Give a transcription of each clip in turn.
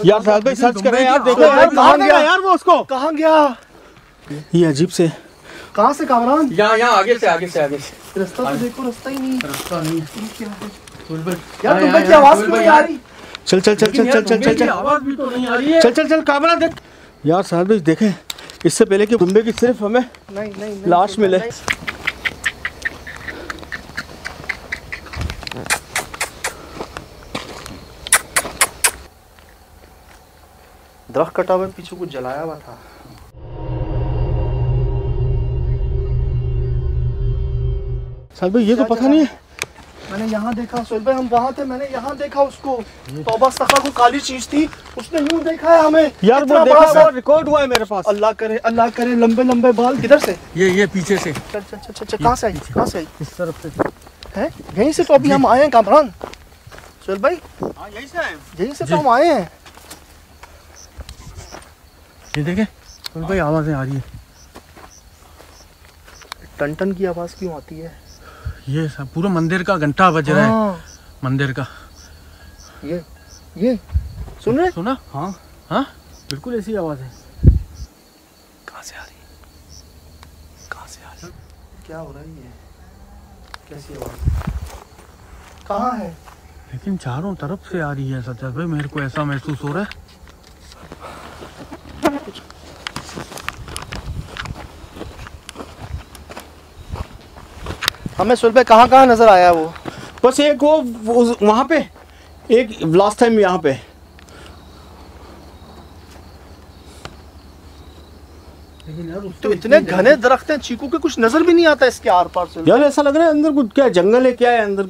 यार साहब भाई सर्च करें यार, देखो यार कहाँ गया यार वो, उसको कहाँ गया? ये अजीब से कहाँ से कामरान? यहाँ आगे से रास्ता तो देखो, रास्ता ही नहीं। रास्ता नहीं है यार तुम्हें क्या आवाज क्यों नहीं आ रही? चल आवाज भी तो नहीं आ रही है। चल कामरान देख यार साहब भाई, देखें इससे पहले कि दुम्बे की सिर्फ हमें नहीं लाश मिले। दरख्त कटा हुआ, पीछे कुछ जलाया हुआ था। साहब भाई ये तो पता नहीं है। मैंने यहाँ देखा सोहेल भाई, हम वहाँ थे, मैंने यहाँ देखा उसको। तौबा अस्तगफुर, कोई काली चीज थी, उसने यूं देखा है हमें यार। वो देखा, रिकॉर्ड हुआ है मेरे पास। अल्लाह करे लंबे बाल। किधर से? ये पीछे से। चल कहाँ से आई? इस तरफ से है, यहीं से तो अभी हम आए हैं कामरान। सोहेल भाई यहीं से आए, यहीं से तो हम आए हैं। ये देखे सोहेल भाई, आवाजें आ रही है। टन की आवाज क्यों आती है? ये सब पूरा मंदिर का घंटा बज रहा है, मंदिर का। ये सुन रहे? सुना? हाँ बिल्कुल ऐसी आवाज है। कहाँ से आ रही? क्या हो रहा है? ये कैसी आवाज? कहाँ है? लेकिन चारों तरफ से आ रही है सज्जाद भाई, मेरे को ऐसा महसूस हो रहा है। हमें सोहेल भाई कहाँ नजर आया वो? बस एक वो वहाँ पे, एक लास्ट टाइम यहाँ पे। लेकिन यार तो इतने घने दरख्त हैं, चीकू के कुछ नजर भी नहीं आता इसके आर पार से। यार ऐसा लग रहा है अंदर कुछ क्या जंगल है, क्या है अंदर,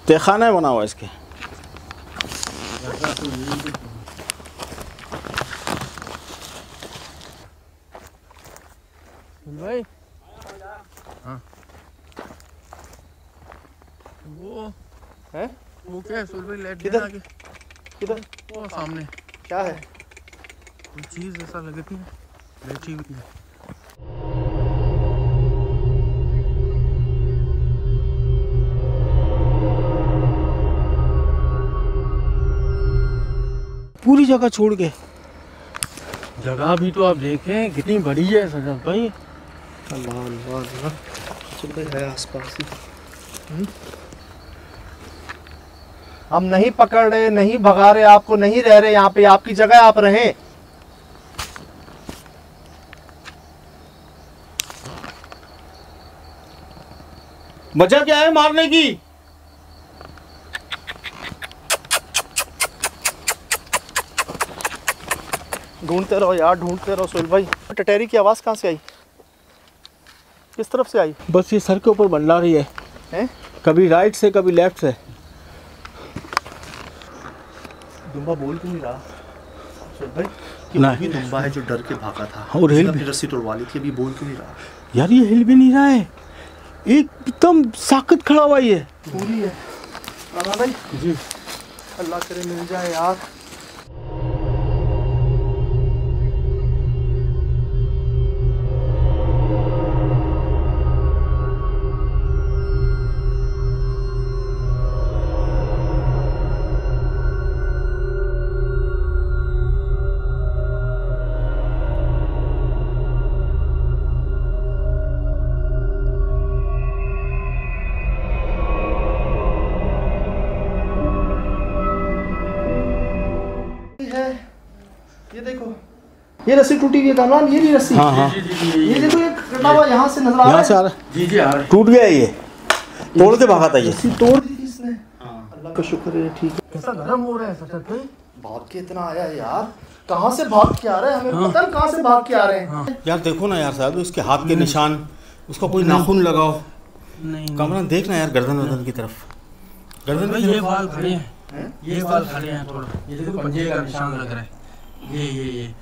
तहखाना है बना हुआ इसके। भाई हाँ, वो है, वो क्या है सोहेल भाई? लाइट किधर? वो सामने क्या है? कोई चीज ऐसा लगती है बैठी हुई है। पूरी जगह छोड़ के, जगह भी तो आप देखें कितनी बड़ी है सज्जाद भाई। अल्लाह चल भाई है आसपास ही। हम नहीं पकड़ रहे, नहीं भगा रहे आपको, नहीं रह रहे यहाँ पे, आपकी जगह आप रहें। वजह क्या है मारने की? ढूंढते रहो यार, ढूंढते रहो सोहेल भाई। टटेरी की आवाज कहाँ से आई? किस तरफ से आई? बस ये सर के ऊपर मंडला रही है, कभी राइट से कभी लेफ्ट से। दुम्बा बोल क्यों नहीं रहा सोहेल भाई? कि दुम्बा है जो डर के भागा था और हिल भी रस्सी तोड़वा ली थी, अभी बोल क्यों नहीं रहा? यार ये हिल भी नहीं रहा है, एकदम साकत खड़ा हुआ ही है। पूरी है राना भाई जी, अल्लाह करे मिल जाए यार। ये देखो, ये रस्सी टूटी हुई है कामरान, ये भी रस्सी। हाँ। ये देखो, ये कटा हुआ यहाँ से नजर आ रहा है। आ रहा है। आ रहा है। टूट गया ये, तोड़ के भागा था ये। रस्सी तोड़ दी थी इसने। अल्लाह का शुक्र है ठीक है। कैसा गर्म हो रहा है सचत भाई? भाग के इतना आया है यार, कहाँ से भाग के आ रहा है, हमें पता नहीं कहाँ से भाग के आ रहे हैं। यार देखो ना यार साहब, उसके हाथ के निशान, उसका कोई नाखून लगाओ। नहीं कामरान देखना यार, गर्दन की तरफ, गर्दन में ये बाल खड़े हैं, ये बाल खड़े हैं थोड़ा, ये देखो पंजे का निशान लग रहा है। ये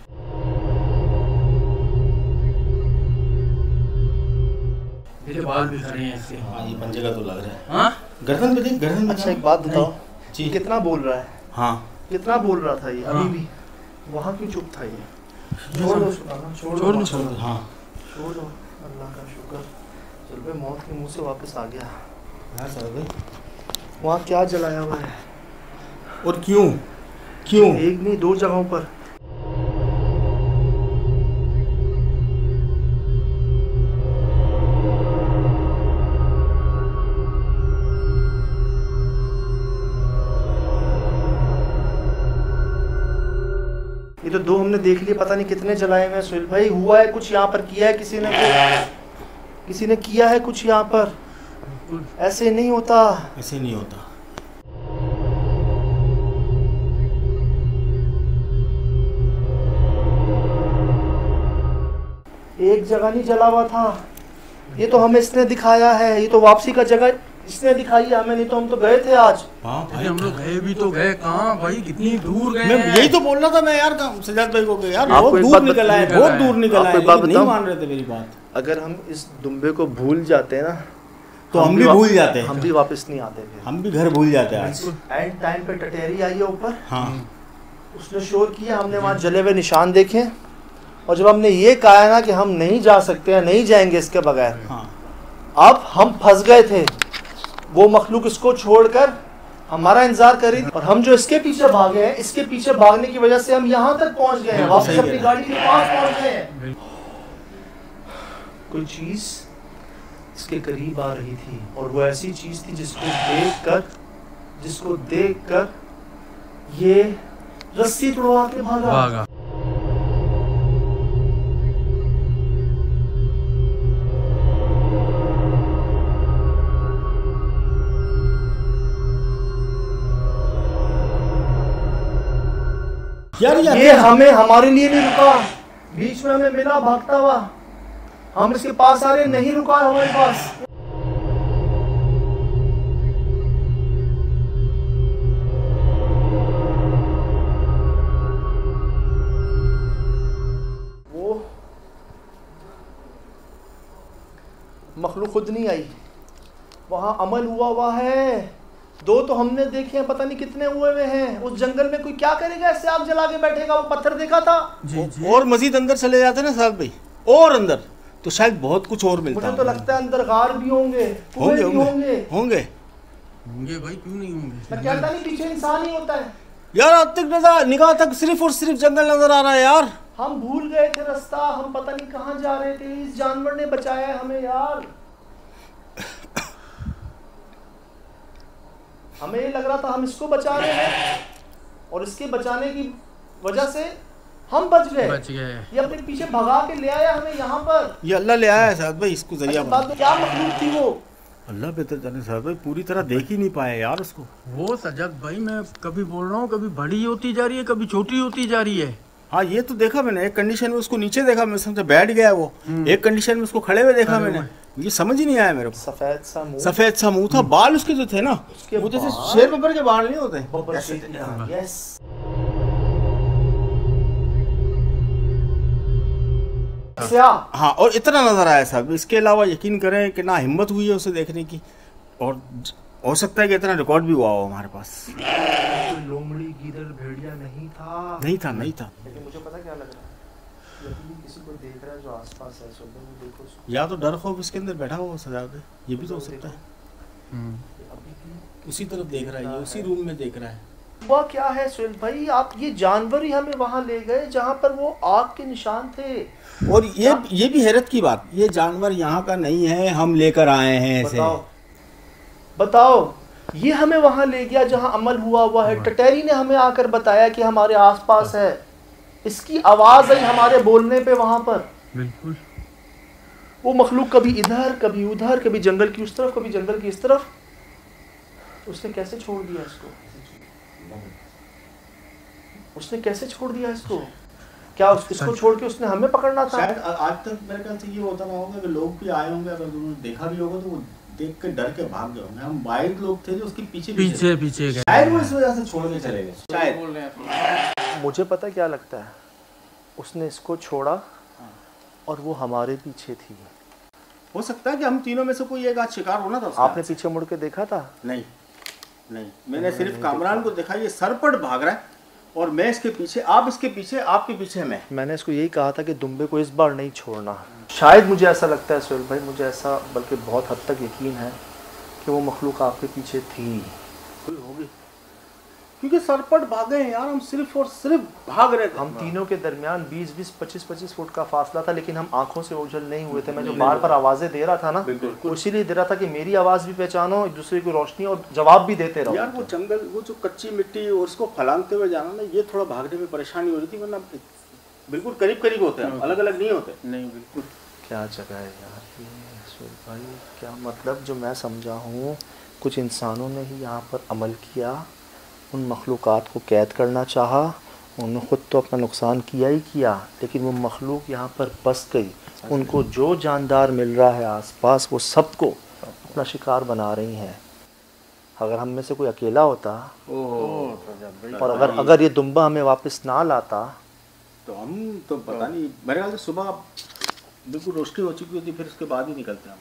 मेरे बाल भी खड़े हैं इसके। हाँ ये पंजे का तो लग रहा है। हाँ गर्दन पे देख, गर्दन पे। अच्छा एक बात बताओ जी, कितना बोल रहा है? हाँ कितना बोल रहा था ये? अभी भी वहाँ क्यों चुप था ये? छोड़ दो, छोड़ दो। हाँ छोड़ दो, अल्लाह का शुक्र, चल भाई मौत के मुंह से वापस आ गया। यार साहब भाई वहाँ क्या जलाया हुआ है? और क्यों? क्यों? एक नहीं, 2 जगहों पर। ये तो 2 हमने देख लिए, पता नहीं कितने जलाए हुए हैं सुहेल भाई। हुआ है कुछ यहाँ पर, किया है किसी ने किया है कुछ यहाँ पर। ऐसे नहीं होता, ऐसे नहीं होता। एक जगह नहीं जला हुआ था, ये तो हमें इसने दिखाया है। ये तो वापसी का जगह इसने दिखाई है हमें, नहीं तो हम तो गए थे आज। हाँ भाई, हम लोग गए भी तो गए कहाँ भाई, कितनी दूर गए। मैं यही तो बोल रहा था मैं यार, सजाद भाई को कि यार बहुत दूर निकल आए, बहुत दूर निकल आए, लेकिन नहीं मान रहे थे मेरी बात। अगर हम इस दुम्बे को भूल जाते हैं ना, तो हम भी भूल जाते हैं, हम भी वापस नहीं आते थे, हम भी घर भूल जाते हैं आज। एंड टाइम पे टटेरी आई है ऊपर। हाँ, उसने शोर किया, हमने वहाँ जले हुए निशान देखे, और जब हमने ये कहा ना कि हम नहीं जा सकते हैं, नहीं जाएंगे इसके बगैर, हाँ। अब हम फंस गए थे। वो मखलूक इसको छोड़कर हमारा इंतजार कर रही थी, और हम जो इसके पीछे भागे हैं, इसके पीछे भागने की वजह से हम यहाँ तक पहुँच गए हैं, वापस अपनी गाड़ी के पास पहुँच गए हैं। कोई चीज इसके करीब आ रही थी, और वो ऐसी चीज थी जिसको देखकर ये रस्सी तोड़वा के भागा। यार ये हमें हमारे लिए नहीं रुका, बीच में हमें मिला भागता हुआ, हम इसके पास आ रहे, नहीं रुका है हमारे पास। वो मखलूक खुद नहीं आई, वहां अमल हुआ है। 2 तो हमने देखे हैं, पता नहीं कितने हुए हुए हैं। उस जंगल में कोई क्या करेगा, ऐसे आग जला के बैठेगा। वो पत्थर देखा था और मजीद अंदर चले जाते ना साहब भाई, और अंदर तो शायद बहुत कुछ और मिलता। मुझे तो लगता है अंदर गार भी होंगे, होंगे होंगे भाई, क्यों नहीं होंगे। मैं कहता नहीं पीछे इंसान ही होता है यार। अब तक निगाह तक सिर्फ और सिर्फ जंगल नजर आ रहा है यार। हम भूल गए थे रास्ता, हम पता नहीं कहाँ जा रहे थे। इस जानवर ने बचाया है हमें यार। हमें ये लग रहा था हम इसको बचा रहे हैं, और इसके बचाने की वजह से हम बच गए। ये अपने पीछे भगा के ले आया हमें यहाँ पर। ये अल्लाह ले आया है साहब भाई, इसको जरिया बात तो क्या मखलूक थी वो, अल्लाह बेहतर जाने साहब भाई, पूरी तरह देख ही नहीं पाया यार उसको। वो सजद भाई, मैं कभी बोल रहा हूँ, कभी बड़ी होती जा रही है, कभी छोटी होती जा रही है। हाँ, ये तो देखा मैंने। एक कंडीशन में उसको नीचे देखा, मैं समझा बैठ गया वो। एक कंडीशन में उसको खड़े हुए देखा मैंने, ये समझ ही नहीं आया मेरे को। सफेद सा मुंह था, बाल उसके जो थे ना, वो जैसे शेर बब्बर के बाल नहीं होते। यस। हाँ, और इतना नजर आया साहब। इसके अलावा यकीन करें कि ना हिम्मत हुई है उसे देखने की, और हो सकता है कि इतना रिकॉर्ड भी हुआ हो हमारे पास। लोमड़ी, गीदड़, भेड़िया नहीं था। लेकिन मुझे पता क्या लग रहा है, किसी को देख रहा है जो आसपास है। देखो, या तो डर खौफ इसके अंदर बैठा हुआ सजाद, ये भी तो हो सकता है। उसी तरफ देख रहा है, ये उसी रूम में देख रहा है। हुआ क्या है सुहेल भाई, आप ये जानवर ही हमें वहां ले गए जहां पर वो आग के निशान थे। और ये भी हैरत की बात, ये जानवर यहाँ का नहीं है, हम लेकर आए हैं ऐसे। बताओ, ये हमें वहां ले गया जहां अमल हुआ है। टटेरी ने हमें आकर बताया कि हमारे आसपास है। इसकी आवाज आई हमारे बोलने पे वहां पर। बिल्कुल। वो मखलूक कभी इधर, कभी उधर, कभी जंगल की उस तरफ, कभी जंगल की इस तरफ। उसने कैसे छोड़ दिया इसको? उसने कैसे छोड़ दिया इसको? क्या इसको छोड़ के उसने हमें पकड़ना था? शायद आज तक मेरे ख्याल से ये होता रहा होगा कि लोग भी आए होंगे, अगर उन्होंने देखा भी होगा तो वो देख के डर के भाग गए होंगे। हम वाइल्ड लोग थे जो उसके पीछे गए, शायद वो इस वजह से छोड़ के चले गए। शायद मुझे पता क्या लगता है, उसने इसको छोड़ा और वो हमारे पीछे थी। हो सकता है कि हम तीनों में से कोई एक आज शिकार होना था उसका। आपने पीछे मुड़ के देखा था? नहीं, मैंने सिर्फ कामरान को देखा, ये सरपट भाग रहा है और मैं इसके पीछे, आप इसके पीछे, आपके पीछे मैं। मैंने इसको यही कहा था कि दुम्बे को इस बार नहीं छोड़ना। शायद मुझे ऐसा लगता है सुहेल भाई, मुझे ऐसा बल्कि बहुत हद तक यकीन है कि वो मखलूक आपके पीछे थी। कोई होगी, क्योंकि सरपट भागे हैं यार, हम सिर्फ और सिर्फ भाग रहे थे। हम तीनों के दरमियान 20-20, 25-25 फुट का फासला था, लेकिन हम आंखों से ओझल नहीं हुए थे। मैं जो बार बार आवाजें दे रहा था ना, इसीलिए दे रहा था कि मेरी आवाज भी पहचानो, एक दूसरे की रोशनी और जवाब भी देते रहो। यार वो जंगल, वो जो कच्ची मिट्टी और उसको फलांगते हुए जाना ना, ये थोड़ा भागने में परेशानी हो रही थी, वरना बिल्कुल करीब करीब होते हैं, अलग अलग नहीं होते। नहीं बिल्कुल। क्या जगह है यार ये सुहेल भाई, क्या मतलब जो मैं समझा हूँ, कुछ इंसानों ने ही यहाँ पर अमल किया, उन मखलूक़ात को कैद करना चाहा, उन्होंने ख़ुद तो अपना नुकसान किया ही किया, लेकिन वो मखलूक यहाँ पर बस गई। उनको जो जानदार मिल रहा है आसपास, वो सबको अपना शिकार बना रही हैं। अगर हम में से कोई अकेला होता और अगर ये दुम्बा हमें वापस ना लाता तो हम तो पता नहीं, मेरे ख्याल से सुबह बिल्कुल रोशनी हो चुकी होती, फिर उसके बाद ही निकलते हम,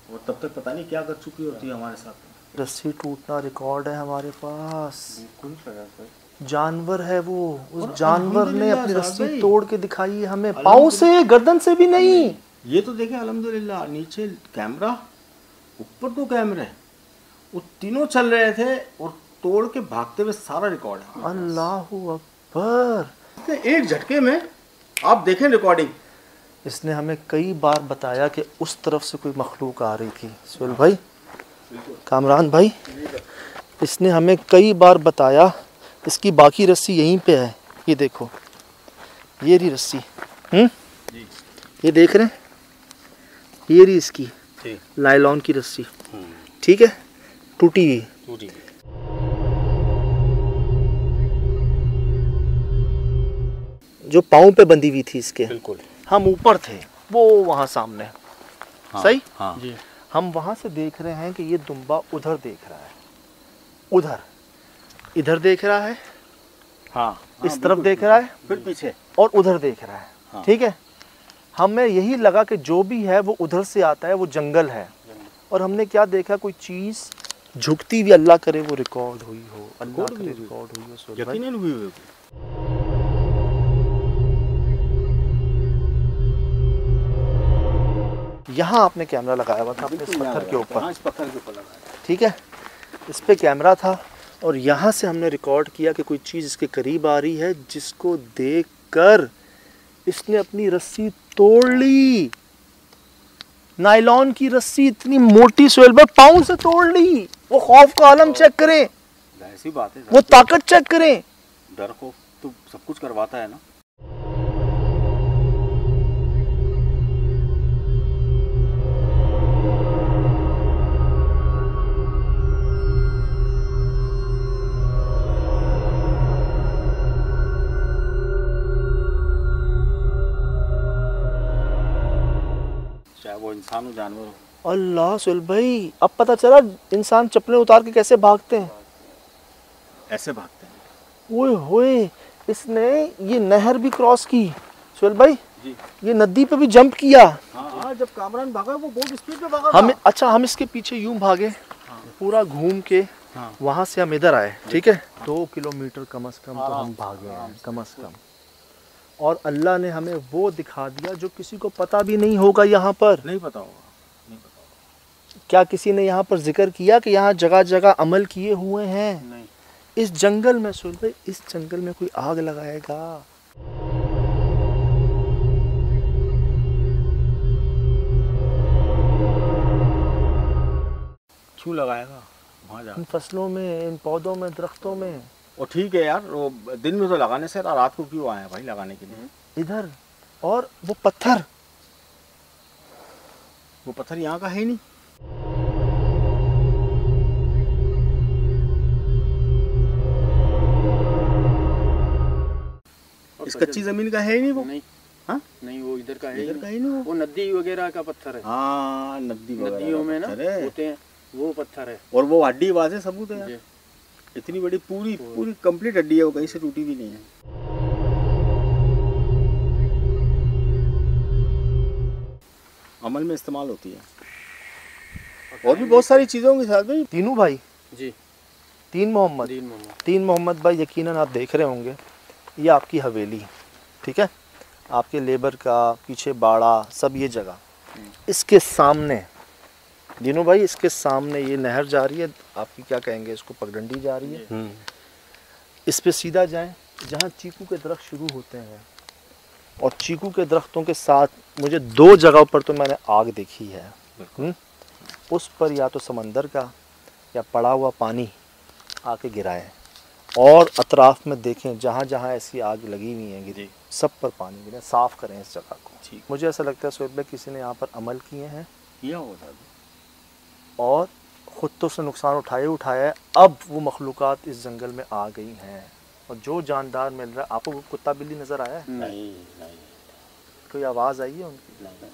और तब तक पता नहीं क्या कर चुकी होती है हमारे साथ। रस्सी टूटना रिकॉर्ड है हमारे पास। जानवर है वो, उस जानवर ने अपनी रस्सी तोड़ के दिखाई है हमें, पाँव से, गर्दन से भी नहीं। ये तो देखें अल्हम्दुलिल्लाह, नीचे कैमरा, ऊपर तो कैमरे, वो तीनों चल रहे थे और तोड़ के भागते हुए सारा रिकॉर्ड है। अल्लाहू अकबर। एक झटके में आप देखें रिकॉर्डिंग। इसने हमें कई बार बताया कि उस तरफ से कोई मखलूक आ रही थी। सुहेल भाई, कामरान भाई, इसने हमें कई बार बताया। इसकी बाकी रस्सी यहीं पे है, ये देखो, ये रही रस्सी, ये देख रहे हैं, ये रही इसकी लाइलॉन की रस्सी, ठीक है, टूटी हुई। जो पाँव पे बंधी हुई थी इसके, बिल्कुल। हम ऊपर थे, वो वहाँ सामने। हाँ, सही। हाँ। जी। हम वहाँ से देख रहे हैं कि ये दुम्बा उधर देख रहा है, उधर, इधर देख रहा है, हाँ, इस तरफ देख रहा है, फिर पीछे, और उधर देख रहा है। हाँ। ठीक है, हमें यही लगा कि जो भी है वो उधर से आता है, वो जंगल है। और हमने क्या देखा, कोई चीज़ झुकती हुई, अल्लाह करे वो रिकॉर्ड हुई हो, अल्लाह करे रिकॉर्ड हुई हो। सुहेल भाई, यकीनन हुई हुई। यहाँ आपने कैमरा लगाया हुआ था अपने इस पत्थर के ऊपर, इस पत्थर के ऊपर लगाया। ठीक है, इस पे कैमरा था, और यहाँ से हमने रिकॉर्ड किया कि कोई चीज़ इसके करीब आ रही है, जिसको देखकर इसने अपनी रस्सी तोड़ ली। नायलॉन की रस्सी इतनी मोटी, सुहेल भाई, पाँव से तोड़ ली। वो खौफ का आलम चेक करें, ऐसी बात है, वो ताकत चेक करें। डर खौफ तो सब कुछ करवाता है ना। चाहे वो इंसान हो, जानवर हो। अल्लाह, सुहेल भाई, अब पता चला इंसान चप्पलें उतार के कैसे भागते हैं। ऐसे भागते हैं। ओए होए, इसने ये नहर भी क्रॉस की। सुहेल भाई जी, ये नदी पे भी जंप किया। हाँ, जब कामरान भागा वो बहुत स्पीड में भागा हम अच्छा, हम इसके पीछे यूं भागे, पूरा घूम के वहां से हम इधर आए। ठीक है, 2 किलोमीटर कम से कम तो हम भागे हैं, कम से कम। और अल्लाह ने हमें वो दिखा दिया जो किसी को पता भी नहीं होगा यहाँ पर। नहीं पता होगा। क्या किसी ने यहाँ पर जिक्र किया कि यहाँ जगह जगह अमल किए हुए हैं? नहीं। इस जंगल में, सुन भाई, इस जंगल में कोई आग लगाएगा? क्यों लगाएगा वहाँ जा? इन फसलों में, इन पौधों में, दरख्तों में। और ठीक है यार, वो दिन में तो लगाने से, रात को क्यों आए भाई लगाने के लिए? इधर, और वो पत्थर, वो पत्थर यहाँ का है ही नहीं। इस कच्ची जमीन का है ही नहीं वो। नहीं, हाँ? नहीं, वो इधर का है, इधर का ही नहीं वो नदी वगैरह का पत्थर है। हाँ, नदियों में ना होते हैं, वो पत्थर है। और वो हड्डी वाजे सबूत है यार। इतनी बड़ी पूरी कंप्लीट हड्डी है, वो कहीं से टूटी भी नहीं है। अमल में इस्तेमाल होती है। और भी बहुत सारी चीज़ों के साथ भाई। तीनों भाई जी, तीन मोहम्मद भाई, यकीनन आप देख रहे होंगे, ये आपकी हवेली, ठीक है, आपके लेबर का, पीछे बाड़ा, सब ये जगह। इसके सामने दिनों भाई इसके सामने ये नहर जा रही है, आपकी क्या कहेंगे इसको, पगडंडी जा रही है। इस पे सीधा जाएं जहाँ चीकू के दरख्त शुरू होते हैं, और चीकू के दरख्तों के साथ मुझे 2 जगहों पर तो मैंने आग देखी है। उस पर या तो समंदर का या पड़ा हुआ पानी आके गिराए, और अतराफ में देखें जहाँ जहाँ ऐसी आग लगी हुई है गिरी, सब पर पानी गिरे, साफ़ करें इस जगह को। मुझे ऐसा लगता है सोहेब भाई किसी ने यहाँ पर अमल किए हैं, किया होता और ख़ुद तो उसने नुकसान उठाया है। अब वो मखलूक़ात इस जंगल में आ गई हैं, और जो जानदार मिल रहा है। आपको कुत्ता बिल्ली नज़र आया है? नहीं। कोई आवाज़ आई है उनकी? नहीं।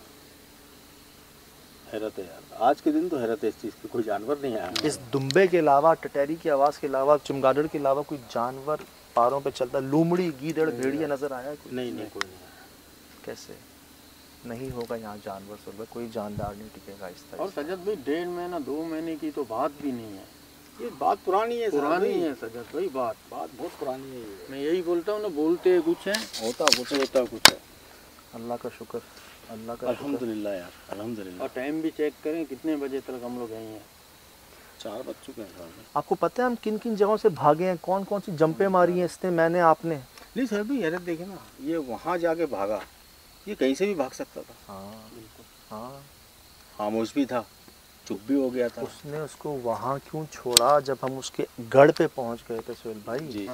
हैरत है यार, आज के दिन तो हैरत है इस चीज़ की, कोई जानवर नहीं आया। इस दुम्बे के अलावा, टटैरी की आवाज़ के अलावा, चमगादड़ के अलावा कोई जानवर पारों पे चलता, लूमड़ी, गीदड़, भेड़िया नज़र आया है कोई? नहीं, कोई नहीं आया। कैसे नहीं होगा यहाँ जानवर सुबह, कोई जानदार नहीं टिकेगा इस तरह। और सजद भाई 1.5 महीना 2 महीने की तो बात भी नहीं है, ये बात पुरानी है, सजद भाई, बात बहुत पुरानी है ये। मैं यही बोलता हूँ ना, बोलते कुछ है, होता कुछ है। अल्लाह का शुक्र, अल्लाह का अल्हम्दुलिल्लाह यार, अल्हम्दुलिल्लाह। और टाइम भी चेक करें कितने बजे तक हम लोग यहीं हैं। 4 बज चुके हैं। आपको पता है हम किन किन जगहों से भागे हैं, कौन कौन सी जंपें मारी हैं इसने, मैंने, आपने? नहीं सर भी हैरत देखे ना, ये वहाँ जाके भागा, ये कहीं से भी भाग सकता था। हाँ बिल्कुल, हाँ खामोश भी था, चुप भी हो गया था। उसने उसको वहाँ क्यों छोड़ा जब हम उसके गढ़ पे पहुँच गए थे सोहेल भाई जी।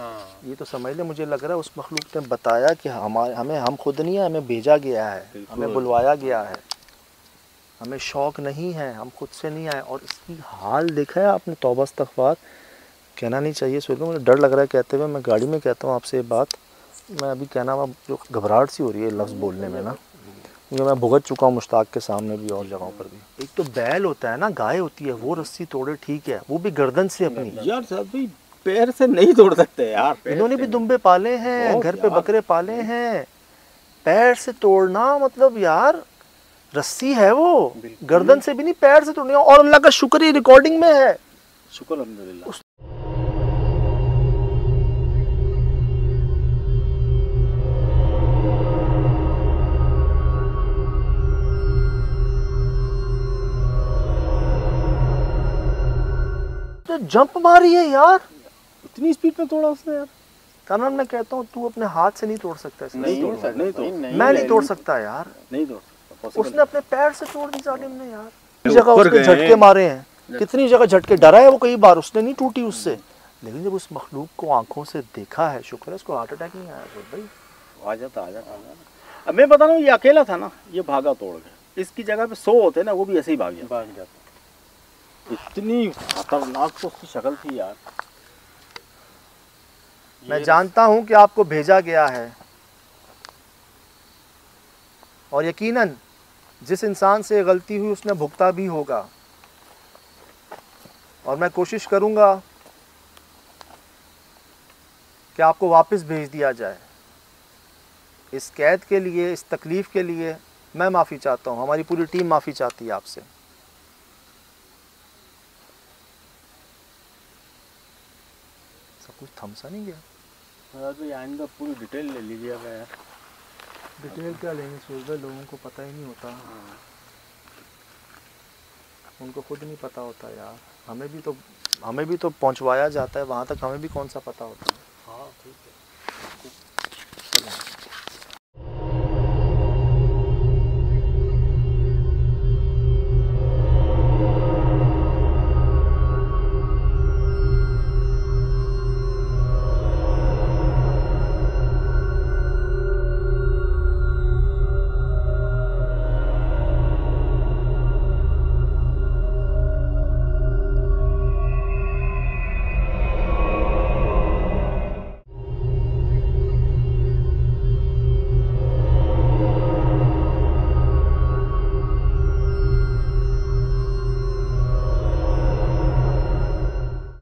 ये तो समझ ले, मुझे लग रहा है उस मखलूक ने बताया कि हम खुद नहीं है, हमें भेजा गया है, हमें बुलवाया गया है, हमें शौक़ नहीं है, हम खुद से नहीं आए। और इसकी हाल देखा है आपने, तौबा इस्तग़फ़ार, कहना नहीं चाहिए सोहेल भाई, मुझे डर लग रहा है कहते हुए, मैं गाड़ी में कहता हूँ आपसे ये बात, मैं अभी कहना जो घबराहट सी हो रही है लफ्ज़ बोलने में ना, क्योंकि मैं भुगत चुका हूँ मुश्ताक के सामने भी और जगहों पर भी। एक तो बैल होता है ना, गाय होती है, वो रस्सी तोड़े ठीक है, वो भी गर्दन से अपनी। यार साहब भी पैर से नहीं तोड़ सकते यार, इन्होंने भी दुम्बे पाले हैं, घर पे बकरे पाले हैं, पैर से तोड़ना मतलब यार रस्सी है वो, गर्दन से भी नहीं, पैर से तोड़नी। और अल्लाह का शुक्र ये रिकॉर्डिंग में है, शुक्र अल्हम्दुलिल्लाह। तो जंप मारी है यार, इतनी स्पीड में तोड़ा उसने यार। कानून मैं कहता हूँ तू अपने हाथ से नहीं तोड़ सकता इसे। नहीं तोड़ सकता, मैं नहीं तोड़ सकता यार, नहीं तोड़ सकता। उसने अपने पैर से तोड़ दी जालिम ने यार। कितनी जगह उसके झटके मारे हैं, कितनी जगह झटके, डरा है वो कई बार, उसने नहीं टूटी उससे, लेकिन जब उस मखलूक को आंखों से देखा है, शुक्र है उसको हार्ट अटैक नहीं आया भाई। आ जाता। अब मैं बता रहा हूँ, ये अकेला था ना, ये भागा तोड़ गया। इसकी जगह पे 100 होते ना, वो भी ऐसे ही भाग जाता। इतनी खतरनाक तो उसकी शक्ल थी यार। मैं जानता हूं कि आपको भेजा गया है, और यकीनन जिस इंसान से गलती हुई उसने भुगता भी होगा, और मैं कोशिश करूंगा कि आपको वापस भेज दिया जाए। इस कैद के लिए, इस तकलीफ़ के लिए मैं माफ़ी चाहता हूं, हमारी पूरी टीम माफ़ी चाहती है आपसे। कुछ थमसा नहीं गया तो आइंदा पूरी डिटेल ले लीजिएगा यार। डिटेल क्या लेंगे सोच, लोगों को पता ही नहीं होता, उनको खुद नहीं पता होता यार। हमें भी तो पहुंचवाया जाता है वहाँ तक, हमें भी कौन सा पता होता है। हाँ ठीक है।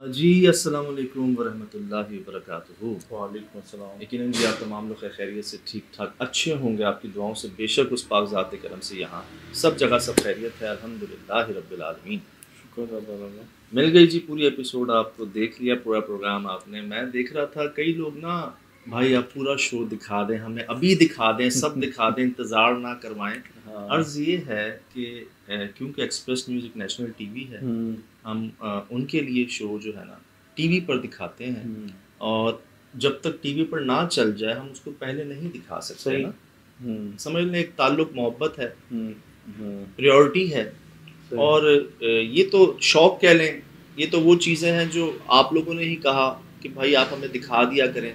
जी अस्सलाम वालेकुम वरहमतुल्लाहि वबरकातुहू। वालेकुम अस्सलाम। यकीनन जी आप तमाम लोग खैरियत से ठीक ठाक अच्छे होंगे, आपकी दुआओं से बेशक उस पाक ज़ात करम से यहाँ सब जगह सब खैरियत है, अल्हम्दुलिल्लाह रब्बिल आलमीन। शुक्र अल्लाह। मिल गई जी पूरी एपिसोड, आपको देख लिया पूरा प्रोग्राम आपने। मैं देख रहा था कई लोग ना भाई आप पूरा शो दिखा दें हमें, अभी दिखा दें, सब दिखा दें, इंतज़ार ना करवाएं। अर्ज़ ये है कि क्योंकि एक्सप्रेस न्यूज़ एक नेशनल टीवी है, हम उनके लिए शो जो है ना टीवी पर दिखाते हैं, और जब तक टीवी पर ना चल जाए हम उसको पहले नहीं दिखा सकते ना। समझ लें एक ताल्लुक मोहब्बत है, प्रायोरिटी है, और ये तो शौक कह लें, ये तो वो चीज़ें हैं जो आप लोगों ने ही कहा कि भाई आप हमें दिखा दिया करें,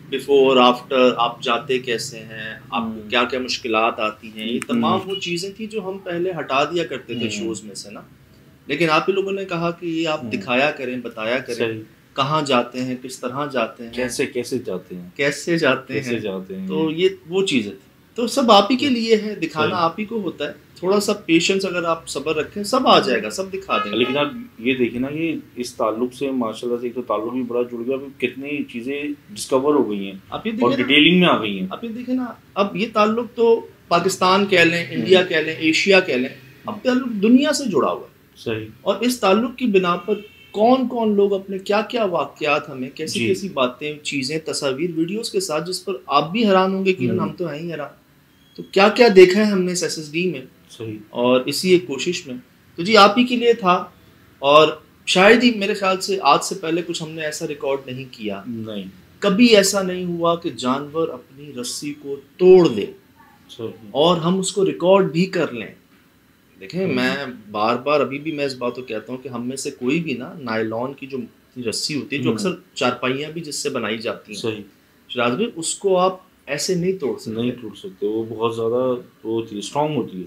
बिफोर आफ्टर, आप जाते कैसे हैं, आपको क्या क्या मुश्किलात आती हैं, ये तमाम वो चीज़ें थी जो हम पहले हटा दिया करते थे शोज़ में से ना। लेकिन आप ही लोगों ने कहा कि ये आप दिखाया करें, बताया करें, कहाँ जाते हैं, किस तरह जाते हैं, कैसे जाते हैं, तो ये वो चीज़ें थी। तो सब आप ही के लिए है, दिखाना आप ही को होता है। थोड़ा सा पेशेंस अगर आप सब्र रखें, सब आ जाएगा, सब दिखा देंगे। लेकिन आप ये देखिए ना, ये इस ताल्लुक से माशाल्लाह से एक तो ताल्लुक भी बड़ा जुड़ गया, कितनी चीज़ें डिस्कवर हो गई हैं, आप ये और डिटेलिंग में आ गई हैं। आप ये देखें ना, अब ये ताल्लुक तो पाकिस्तान कह लें, इंडिया कह लें, एशिया कह लें, अब ताल्लुक दुनिया से जुड़ा हुआ है। सही। और इस ताल्लुक की बिना पर कौन कौन लोग अपने क्या क्या वाक़यात, हमें कैसी कैसी बातें, चीज़ें, तस्वीर, वीडियोस के साथ, जिस पर आप भी हैरान होंगे कि हम तो हैं ही हैरान, तो क्या क्या देखा है हमने इस SSD में। सही। और इसी एक कोशिश में तो जी आप ही के लिए था, और शायद ही मेरे ख्याल से आज से पहले कुछ हमने ऐसा रिकॉर्ड नहीं किया, नहीं कभी ऐसा नहीं हुआ कि जानवर अपनी रस्सी को तोड़ दे और हम उसको रिकॉर्ड भी कर लें। देखें, मैं बार बार अभी भी मैं इस बात को कहता हूँ कि हम में से कोई भी ना नायलॉन की जो रस्सी होती है, जो अक्सर चारपाइयाँ भी जिससे बनाई जाती हैं, सही शिराज भाई, उसको आप ऐसे नहीं तोड़ सकते, वो बहुत ज़्यादा वो होती है, स्ट्रॉन्ग होती है।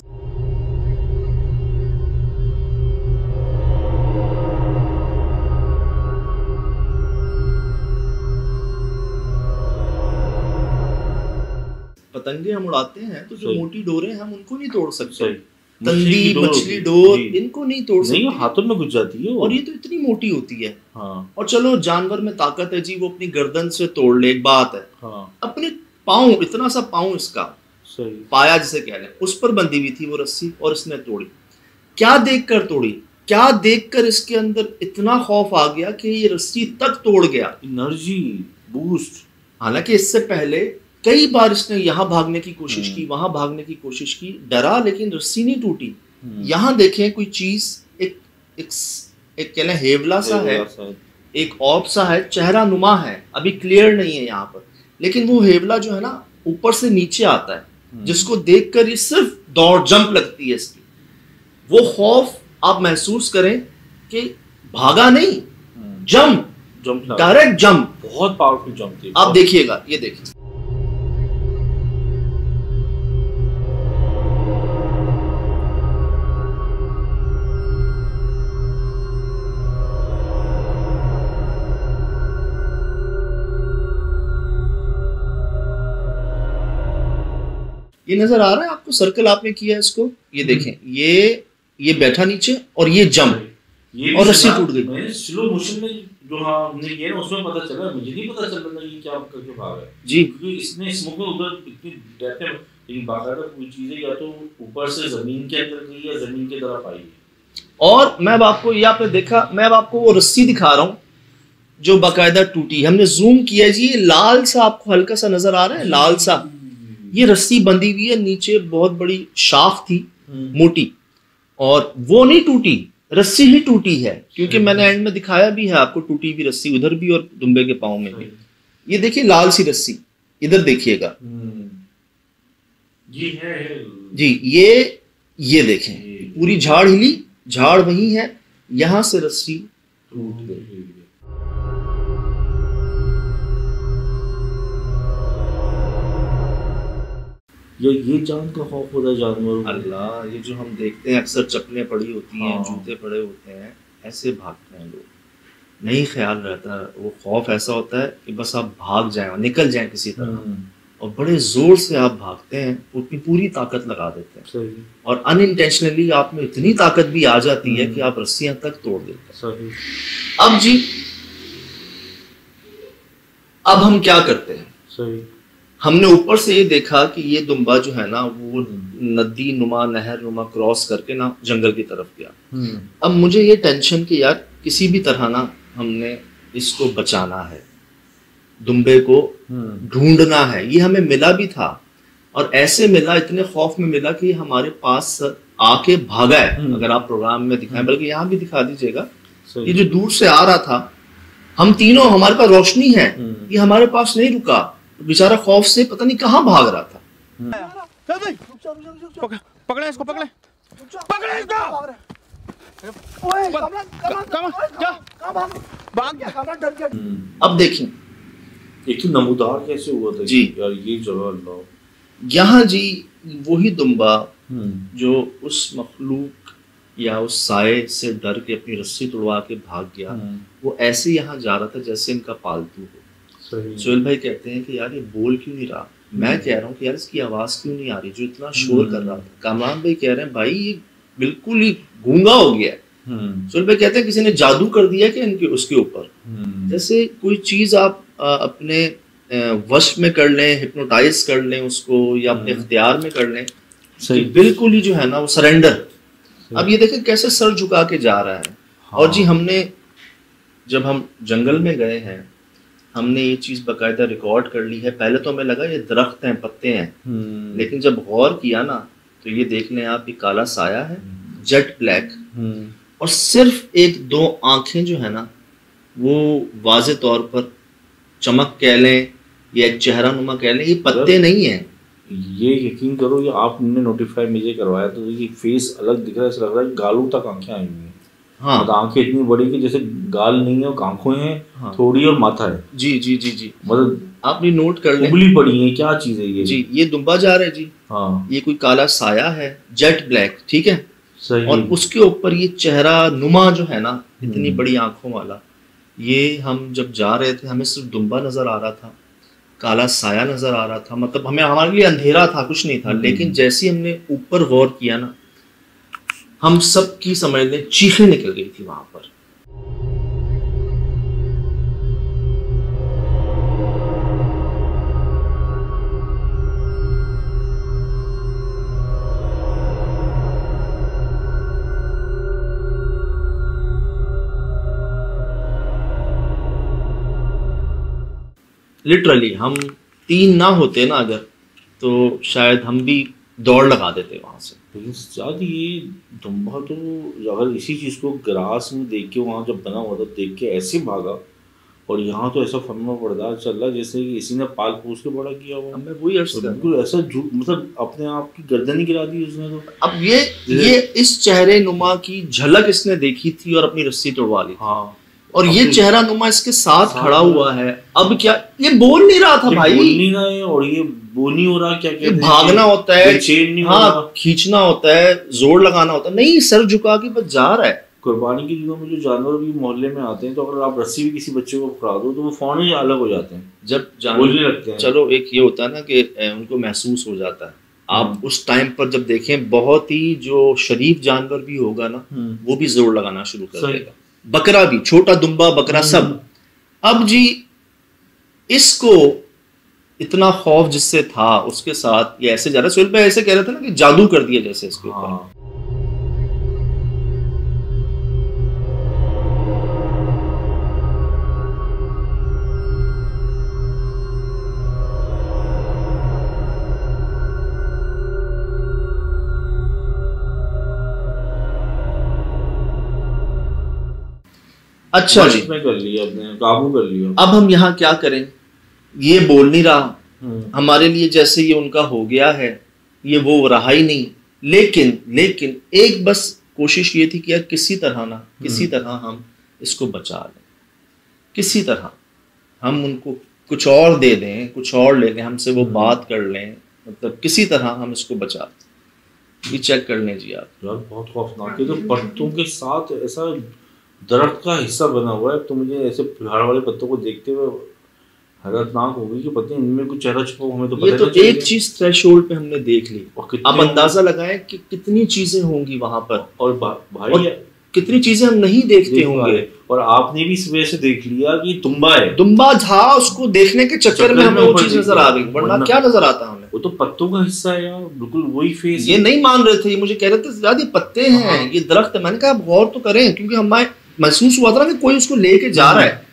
पतंगे हम उड़ाते हैं तो जो मोटी डोरें हम उनको नहीं तोड़ सकते, तंदी, मछली डोर, इनको नहीं तोड़ सकते, नहीं, हाथों में घुस जाती है, और ये तो इतनी मोटी होती है। हाँ। और चलो जानवर में ताकत है जी, वो अपनी गर्दन से तोड़ ले, एक बात है। हाँ। अपने पाँव, इतना सा पाँव इसका, सही, पाया जिसे कह लें, उस पर बंधी हुई थी वो रस्सी, और इसने तोड़ी। क्या देखकर तोड़ी, क्या देखकर इसके अंदर इतना खौफ आ गया कि ये रस्सी तक तोड़ गया, एनर्जी बूस्ट। हालांकि इससे पहले कई बार इसने यहाँ भागने की कोशिश की, वहां भागने की कोशिश की, डरा, लेकिन रस्सी नहीं टूटी। यहाँ देखें कोई चीज, एक कह लें हेवला सा है, एक ऑप सा है, चेहरा नुमा है, अभी क्लियर नहीं है यहाँ पर, लेकिन वो हेवला जो है ना ऊपर से नीचे आता है, जिसको देखकर ये सिर्फ दौड़, जंप लगती है इसकी। वो खौफ आप महसूस करें कि भागा नहीं, जंप, डायरेक्ट जंप, बहुत पावरफुल जंप थी। आप देखिएगा, ये देखिए, ये नजर आ रहा है आपको, सर्कल आपने किया है इसको, ये देखें, ये बैठा नीचे और ये जंप, और रस्सी टूट गई। स्लो मोशन में जो हमने किया ना, उसमें पता चला, मुझे नहीं पता चल रहा ये क्या करके भाग है जी, क्योंकि इसने स्मोक में उधर इतनी डेप्थ है, लेकिन बाकायदा कोई चीजें या तो ऊपर से जमीन के अंदर गई या जमीन की तरफ आई है। और मैं अब आपको, ये आपने देखा, मैं अब आपको वो रस्सी दिखा रहा हूँ जो बाकायदा टूटी, हमने जूम किया जी, ये लाल सा आपको हल्का सा नजर आ रहा है, लाल सा, ये रस्सी बंधी हुई है, नीचे बहुत बड़ी शाख थी मोटी, और वो नहीं टूटी, रस्सी ही टूटी है, क्योंकि मैंने एंड में दिखाया भी है आपको टूटी हुई रस्सी, उधर भी और दुम्बे के पाँव में भी। ये देखिए लाल सी रस्सी, इधर देखिएगा ये है जी, ये देखें, पूरी झाड़ हिली, झाड़ वही है, यहां से रस्सी टूट गई। ये जान का खौफ होता है जानवरों को। अल्लाह, ये जो हम देखते हैं अक्सर चप्पलें पड़ी होती हैं, जूते पड़े होते हैं, ऐसे भागते हैं लोग, नहीं ख्याल रहता, वो खौफ ऐसा होता है कि बस आप भाग जाएं, निकल जाएं किसी तरह, और बड़े जोर से आप भागते हैं, अपनी पूरी ताकत लगा देते हैं, और अनइंटेंशनली आप में इतनी ताकत भी आ जाती है कि आप रस्सियां तक तोड़ देते हैं। अब जी, अब हम क्या करते हैं, हमने ऊपर से ये देखा कि ये दुम्बा जो है ना वो नदी नुमा, नहर नुमा क्रॉस करके ना जंगल की तरफ गया। अब मुझे ये टेंशन कि यार किसी भी तरह ना हमने इसको बचाना है, दुम्बे को ढूंढना है। ये हमें मिला भी था और ऐसे मिला, इतने खौफ में मिला कि हमारे पास आके भागा है। अगर आप प्रोग्राम में दिखाएं, बल्कि यहाँ भी दिखा दीजिएगा, ये जो दूर से आ रहा था, हम तीनों, हमारे पास रोशनी है, ये हमारे पास नहीं रुका, बेचारा खौफ से पता नहीं कहाँ भाग रहा था। पकड़े इसको, पकड़े इसको। अब देखिए एक नमूदार कैसे हुआ था जी यार ये जगह। यहाँ जी वही दुम्बा जो उस मखलूक या उस साये से डर के अपनी रस्सी तोड़वा के भाग गया, वो ऐसे यहाँ जा रहा था जैसे इनका पालतू हो। सोहेल भाई कहते हैं कि यार ये बोल क्यों नहीं रहा, मैं कह रहा हूँ कि यार इसकी आवाज क्यों नहीं आ रही जो इतना शोर कर रहा था। कामरान भाई कह रहे हैं भाई ये बिल्कुल ही गूंगा हो गया है। सोहेल भाई कहते हैं किसी ने जादू कर दिया कि इनके उसके ऊपर, जैसे कोई चीज आप अपने वश में कर लें, हिप्नोटाइज कर लें उसको, या अपने इख्तियार में कर लें, बिल्कुल ही जो है ना वो सरेंडर। अब ये देखें कैसे सर झुका के जा रहा है। और जी हमने जब हम जंगल में गए हैं, हमने ये चीज बाकायदा रिकॉर्ड कर ली है। पहले तो हमें लगा ये दरख्त हैं, पत्ते हैं, लेकिन जब गौर किया ना तो ये देख लें आप, ये काला साया है, जेट ब्लैक, और सिर्फ एक दो आंखें जो है ना वो वाज़े तौर पर चमक कह लें या एक चेहरा नुमा कह लें, ये पत्ते नहीं है। ये यकीन करो, ये आपने नोटिफाई मुझे करवाया तो ये फेस अलग दिख रहा है, ऐसा लग रहा है गालों तक आंखें आई हुई हैं। हाँ, मतलब आंखें इतनी बड़ी कि जैसे गाल नहीं है, आंखें हैं। हाँ, थोड़ी और माथा है। जी जी जी जी, मतलब आपने नोट कर लें, उंगली पड़ी है, क्या चीज है ये जी। ये दुम्बा जा रहा है जी। हाँ, ये कोई काला साया है, जेट ब्लैक, ठीक है, सही। और उसके ऊपर ये चेहरा नुमा जो है ना, इतनी बड़ी आंखों वाला, ये हम जब जा रहे थे हमें सिर्फ दुम्बा नजर आ रहा था, काला साया नजर आ रहा था, मतलब हमें, हमारे लिए अंधेरा था, कुछ नहीं था। लेकिन जैसे ही हमने ऊपर गौर किया ना, हम सब की समझ लें चीखें निकल गई थी वहां पर। लिटरली हम तीन ना होते ना अगर, तो शायद हम भी दौड़ लगा देते वहां से। लेकिन शायद ये दुम्बा तो अगर इसी चीज़ को ग्रास में देख के वहाँ जब बना हुआ था देख के ऐसे भागा, और यहाँ तो ऐसा फर्मा बरदार चल रहा है जैसे कि इसी ने पाल पोस के बड़ा किया हुआ। मैं वही अर्ज कर रहा हूं, बिल्कुल ऐसा मतलब अपने आप की गर्दन ही गिरा दी उसने तो। अब ये इस चेहरे नुमा की झलक इसने देखी थी और अपनी रस्सी तोड़वा ली। हाँ, और ये चेहरा नुमा इसके साथ खड़ा हुआ है। अब क्या, ये बोल नहीं रहा था भाई, बोल नहीं रहा है, और ये बोल नहीं हो रहा, क्या कहते हैं, भागना होता है, चेन नहीं, हाँ, खींचना होता है, जोर लगाना होता है, नहीं, सर झुका के बस जा रहा है। कुर्बानी की दिनों में जो जानवर भी मोहल्ले में आते हैं, तो अगर आप रस्सी भी किसी बच्चे को पकड़ा दो तो वो फौरन ही अलग हो जाते हैं, जब बोलने लगते हैं। चलो एक ये होता है ना कि उनको महसूस हो जाता है। आप उस टाइम पर जब देखें, बहुत ही जो शरीफ जानवर भी होगा ना, वो भी जोर लगाना शुरू कर देगा, बकरा भी, छोटा दुम्बा, बकरा, सब। अब जी इसको इतना खौफ जिससे था उसके साथ ये ऐसे जा रहा है। सोहेल भाई ऐसे कह रहे थे ना कि जादू कर दिया जैसे इसके ऊपर। अच्छा जी, कर लिया आपने, काबू कर लिया। अब हम यहाँ क्या करें, ये बोल नहीं रहा, हमारे लिए जैसे ये उनका हो गया है, ये वो रहा ही नहीं। लेकिन एक बस कोशिश ये थी कि यार किसी तरह हम इसको बचा लें, किसी तरह हम उनको कुछ और दे दें, कुछ और ले लें, हमसे वो बात कर लें, मतलब किसी तरह हम इसको बचा लें। ये चेक कर लें जी आप। यार बहुत खौफनाक है, तो पत्तों के साथ ऐसा दरख्त का हिस्सा बना हुआ है, तो मुझे ऐसे झाड़ वाले पत्तों को देखते हुए हैरतनाक हो गई कि पता नहीं इनमें कुछ चेहरा छुपा, हमें तो पता ये तो एक चीज थ्रेशोल्ड पे हमने देख ली। अब अंदाजा लगाएं कि कितनी चीजें होंगी वहां पर, और भाई और कितनी चीजें हम नहीं देखते होंगे। और आपने भी इस वजह से देख लिया कि दुम्बा है, दुम्बा था, उसको देखने के चक्कर में हमें वो चीज नजर आ गई, वरना क्या नजर आता हमें। वो तो पत्तों का हिस्सा है यार, बिल्कुल वही फेस। ये नहीं मान रहे थे, मुझे कह रहे थे यार ये पत्ते हैं, ये दरख्त है। मैंने कहा आप गौर तो करें, क्योंकि हमें महसूस हुआ था ना कि कोई उसको लेके जा रहा है।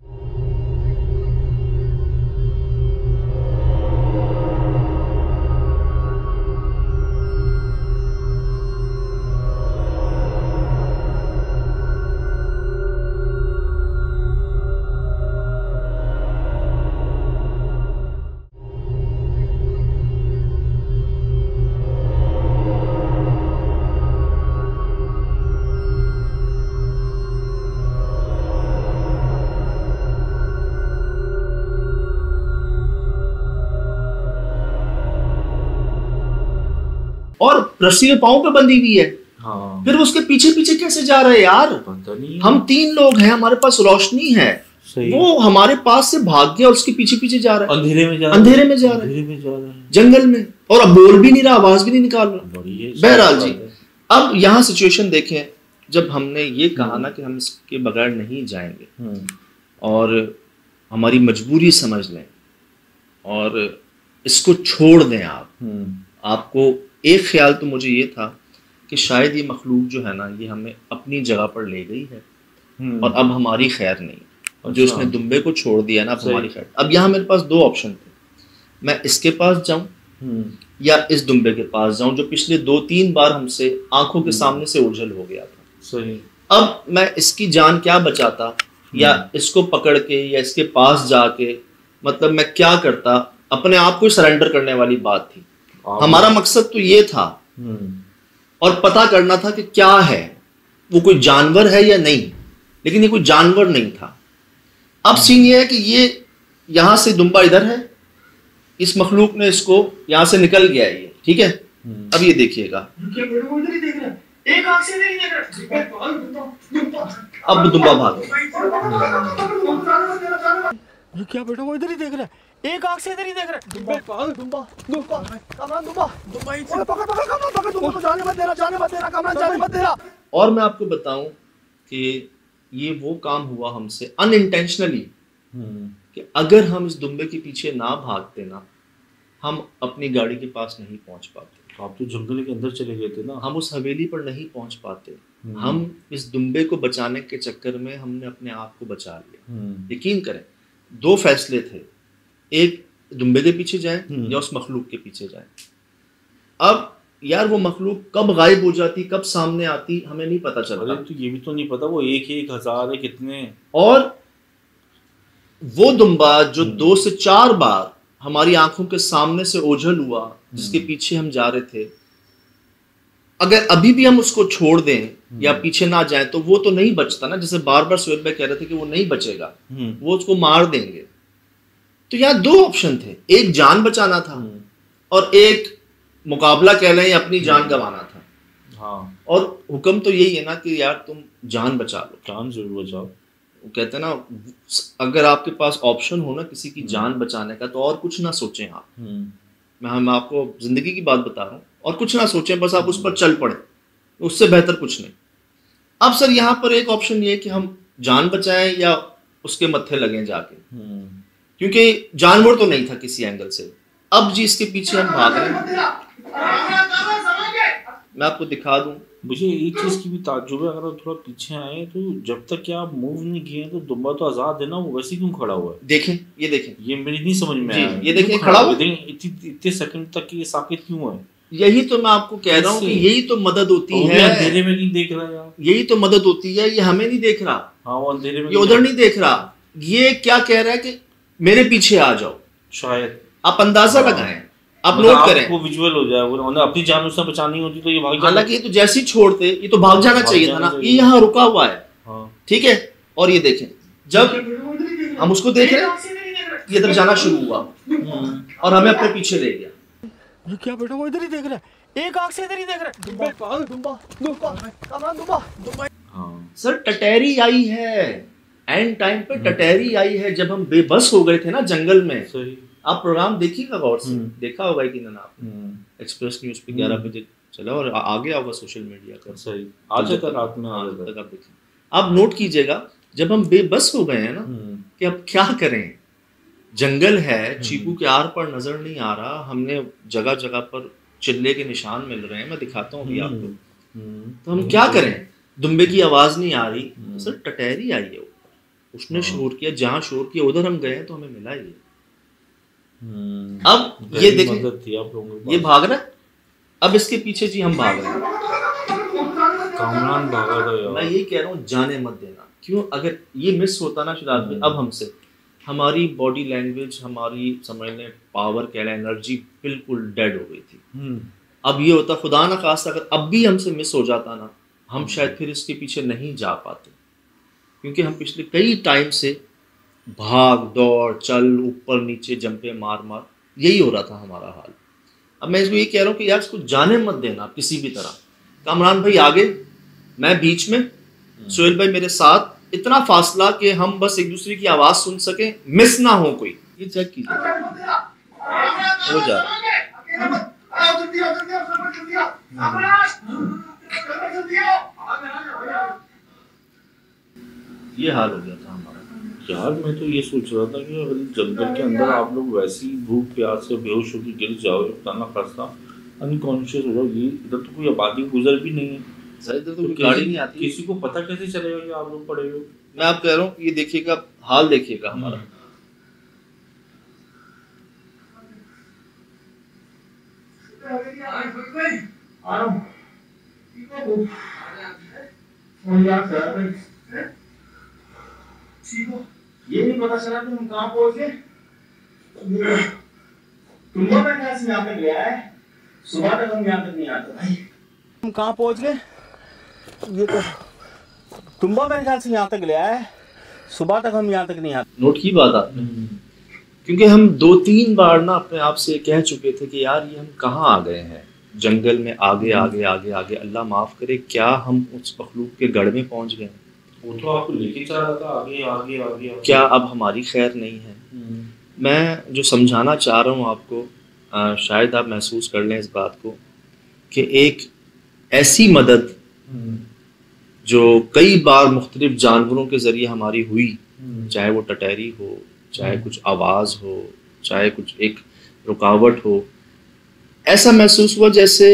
रस्सी में पाँव पे बंधी हुई है, हाँ फिर वो उसके पीछे पीछे कैसे जा रहे हैं यार? पता नहीं। हम 3 लोग हैं, हमारे पास रोशनी है, वो हमारे पास से भाग गया और उसके पीछे पीछे जा रहा है, अंधेरे में जा रहा है जंगल में, और अब बोल भी नहीं रहा, आवाज भी नहीं निकाल रहा। बहरहाल जी, अब यहाँ सिचुएशन देखें, जब हमने ये कहा ना कि हम इसके बगैर नहीं जाएंगे और हमारी मजबूरी समझ लें और इसको छोड़ दें आपको एक ख्याल तो मुझे ये था कि शायद ये मखलूक जो है ना, ये हमें अपनी जगह पर ले गई है और अब हमारी खैर नहीं, और जो उसने दुम्बे को छोड़ दिया ना, अब हमारी खैर। अब यहाँ मेरे पास 2 ऑप्शन थे, मैं इसके पास जाऊं या इस दुम्बे के पास जाऊं जो पिछले 2-3 बार हमसे आंखों के सामने से ओझल हो गया था। सही। अब मैं इसकी जान क्या बचाता, या इसको पकड़ के या इसके पास जाके, मतलब मैं क्या करता, अपने आप को सरेंडर करने वाली बात थी। हमारा मकसद तो ये था और पता करना था कि क्या है, वो कोई जानवर है या नहीं, लेकिन ये कोई जानवर नहीं था। अब सीन ये है कि ये यहां से दुम्बा इधर है, इस मखलूक ने इसको यहां से निकल गया है ये, ठीक है। अब ये देखिएगा, अब दुम्बा भाग क्या बेटा वो इधर ही देख रहा है, एक आंख से इधर ही देख रहा है। और मैं आपको बताऊं कि ये वो काम हुआ हमसे अनइंटेंशनली कि अगर हम इस दुम्बे के पीछे ना भागते ना, हम अपनी गाड़ी के पास नहीं पहुंच पाते। आप तो जंगल के अंदर चले गए थे ना, हम उस हवेली पर नहीं पहुंच पाते। हम इस दुम्बे को बचाने के चक्कर में हमने अपने आप को बचा लिया। यकीन करें, 2 फैसले थे, एक दुम्बे के पीछे जाए या उस मखलूक के पीछे जाए। अब यार वो मखलूक कब गायब हो जाती, कब सामने आती, हमें नहीं पता चलता। तो ये भी तो नहीं पता वो 1,000 है कितने। और वो दुम्बा जो 2 से 4 बार हमारी आंखों के सामने से ओझल हुआ, जिसके पीछे हम जा रहे थे, अगर अभी भी हम उसको छोड़ दें या पीछे ना जाए तो वो तो नहीं बचता ना। जैसे बार बार सुहेल भाई कह रहे थे कि वो नहीं बचेगा, वो उसको मार देंगे। तो यहाँ 2 ऑप्शन थे, एक जान बचाना था और एक मुकाबला कह लें अपनी जान गंवाना था। हाँ। और हुक्म तो यही है ना कि यार तुम जान बचा लो, जान जरूर बचाओ। वो कहते हैं ना, अगर आपके पास ऑप्शन हो ना किसी की जान बचाने का, तो और कुछ ना सोचें आप। मैं आपको जिंदगी की बात बता रहा हूँ, और कुछ ना सोचें, बस आप उस पर चल पड़े, उससे बेहतर कुछ नहीं। अब सर यहाँ पर एक ऑप्शन ये है कि हम जान बचाएं या उसके मत्थे लगें जाके, क्योंकि जानवर तो नहीं था किसी एंगल से। अब जी इसके पीछे हम भाग रहे हैं, मैं आपको दिखा दूं। मुझे एक चीज की भी ताज्जुब है, अगर आप थोड़ा पीछे आए तो जब तक कि आप मूव नहीं किए तो दुम्बा तो आजाद है ना, वो वैसे क्यों खड़ा हुआ है? देखें, ये देखें, ये मेरी नहीं समझ में आया। ये देखें खड़ा हुआ, इतने सेकंड तक ये साकित क्यों है? यही तो मैं आपको कह रहा हूँ कि यही तो मदद होती है। अंधेरे में नहीं देख रहा यार, यही तो मदद होती है। ये हमें नहीं देख रहा, हाँ वो अंधेरे में, ये उधर नहीं देख रहा। ये क्या कह रहा है कि मेरे पीछे आ जाओ। शायद आप अंदाजा लगाएं, आप नोट करें, वो विजुअल हो जाए। उन्होंने अपनी जान उसने बचानी होती तो ये भाग, हालांकि ये तो जैसे ही छोड़ते ये तो भाग जाना चाहिए था ना। ये यहाँ रुका हुआ है, ठीक है। और ये देखें, जब हम उसको देख रहे हैं ये इधर जाना शुरू हुआ और हमें अपने पीछे ले गया। क्या बेटा वो इधर ही देख रहा है, एक आंख से इधर ही देख रहा है। सर टटेरी आई है, एंड टाइम पे टटेरी आई है, जब हम बेबस हो गए थे ना जंगल में। सही। आप प्रोग्राम देखिएगा गौर से, देखा होगा कि ना आपने, एक्सप्रेस न्यूज पे 11 बजे चला और आगे होगा सोशल मीडिया का। सही, आज तक रात में आज तक आप देखें। आप नोट कीजिएगा, जब हम बेबस हो गए हैं ना कि अब क्या करें, जंगल है, चीकू के आर पर नजर नहीं आ रहा, हमने जगह जगह पर चिल्ले के निशान मिल रहे हैं, मैं दिखाता हूँ अभी आपको। तो हम क्या करें, दुम्बे की आवाज नहीं आ रही। तो सर टटेरी आई है, उसने शोर किया, जहाँ शोर किया उधर हम गए तो हमें मिला ये। अब ये देखें, ये भाग रहा है, अब इसके पीछे जी हम भाग रहे हैं। कामरान भागा था यार। मैं यही कह रहा हूँ, जाने मत देना। क्यों, अगर ये मिस होता ना शुरुआत में, अब हमसे हमारी बॉडी लैंग्वेज, हमारी समझ लें पावर कह लें, एनर्जी बिल्कुल डेड हो गई थी। अब ये होता, खुदा ना खास्ता अगर अब भी हमसे मिस हो जाता ना, हम शायद फिर इसके पीछे नहीं जा पाते, क्योंकि हम पिछले कई टाइम से भाग दौड़ चल, ऊपर नीचे जंपे मार मार, यही हो रहा था हमारा हाल। अब मैं इसको ये कह रहा हूँ कि यार इसको जाने मत देना किसी भी तरह। कामरान भाई आगे, मैं बीच में, सोहेल भाई मेरे साथ, इतना फासला कि हम बस एक दूसरे की आवाज सुन सके, मिस ना हो कोई। ये चेक कीजिए हो जा रहा। ये हाल हो गया था हमारा। यार मैं तो ये सोच रहा था कि अगर जंगल के अंदर आप लोग वैसी भूख प्यास से बेहोश होकर गिर जाओ, खाना खासा अनकॉन्शियस हो जाओ, ये इधर तो कोई आबादी गुजर भी नहीं है, इधर तो गाड़ी नहीं आती, किसी को पता कैसे चलेगा कि आप लोग पड़े हो। मैं आप कह रहा हूँ ये देखिएगा, हाल देखिएगा हमारा। ये नहीं पता चला कि हम कहाँ पहुंच गए। तुम्बा मेरे ख्याल से यहाँ तक गया है, सुबह तक हम यहाँ तक नहीं आते भाई। हम कहाँ पहुंच गए? ये तो तुम्बा मेरे ख्याल से यहाँ तक गया है, सुबह तक हम यहाँ तक नहीं आते। नोट की बात आपने, क्योंकि हम 2-3 बार ना अपने आप से कह चुके थे कि यार ये हम कहाँ आ गए हैं, जंगल में आगे आगे आगे आगे, अल्लाह माफ़ करे, क्या हम उस मखलूक के गढ़ में पहुँच गए। वो तो आपको लेके चल रहा था आगे आगे आगे, आगे। क्या अब हमारी खैर नहीं है? मैं जो समझाना चाह रहा हूँ आपको, शायद आप महसूस कर लें इस बात को कि एक ऐसी मदद जो कई बार मुख्तलिफ जानवरों के ज़रिए हमारी हुई, चाहे वो टटहरी हो, चाहे कुछ आवाज़ हो, चाहे कुछ एक रुकावट हो, ऐसा महसूस हुआ जैसे